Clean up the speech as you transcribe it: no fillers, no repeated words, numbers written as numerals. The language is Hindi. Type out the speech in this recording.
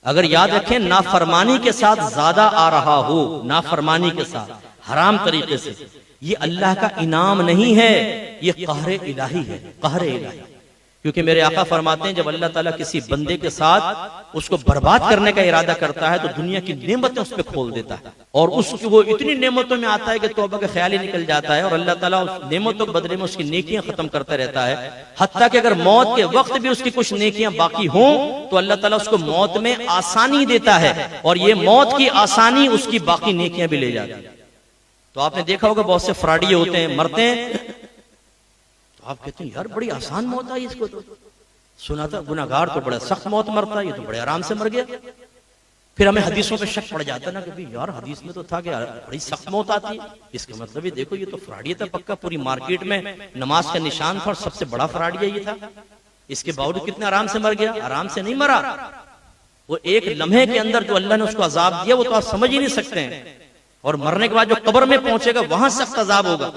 अगर याद रखें, नाफरमानी के साथ ज्यादा आ रहा हो, नाफरमानी के साथ हराम तरीके से, ये अल्लाह का इनाम नहीं है, ये कहरे इलाही है, कहरे इलाही। क्योंकि मेरे आका फरमाते हैं, जब अल्लाह ताला किसी बंदे के साथ उसको बर्बाद करने का इरादा करता है तो दुनिया की नेमतें उस पर खोल देता है, और उसकी वो इतनी नेमतों में आता है कि तौबा का ख्याल ही निकल जाता है, और अल्लाह ताला उस नेमतों के बदले में उसकी नेकियां खत्म करता रहता है। हत्ता कि अगर मौत के वक्त भी उसकी कुछ नेकियां बाकी हों तो अल्लाह ताला उसको मौत में आसानी देता है, और ये मौत की आसानी उसकी बाकी नेकियां भी ले जाती है। तो आपने देखा होगा बहुत से फ्रॉडी होते हैं, मरते हैं, आप कहते हैं यार बड़ी आसान मौत आई इसको, तो सुना था गुनाहगार तो बड़ा सख्त मौत मरता है, ये तो बड़े आराम से मर गया। फिर हमें हदीसों पे शक पड़ जाता है ना कि यार हदीस में तो था कि बड़ी सख्त मौत आती है, इसका मतलब ये देखो ये तो फ्रॉडी था पक्का, पूरी मार्केट में नमाज का निशान था और सबसे बड़ा फ्रॉडी ये था, इसके बावजूद कितने आराम से मर गया। आराम से नहीं मरा, वो एक लम्हे के अंदर जो अल्लाह ने उसको अजाब दिया वो तो आप समझ ही नहीं सकते हैं, और मरने के बाद जो कब्र में पहुंचेगा वहां सख्त अजाब होगा।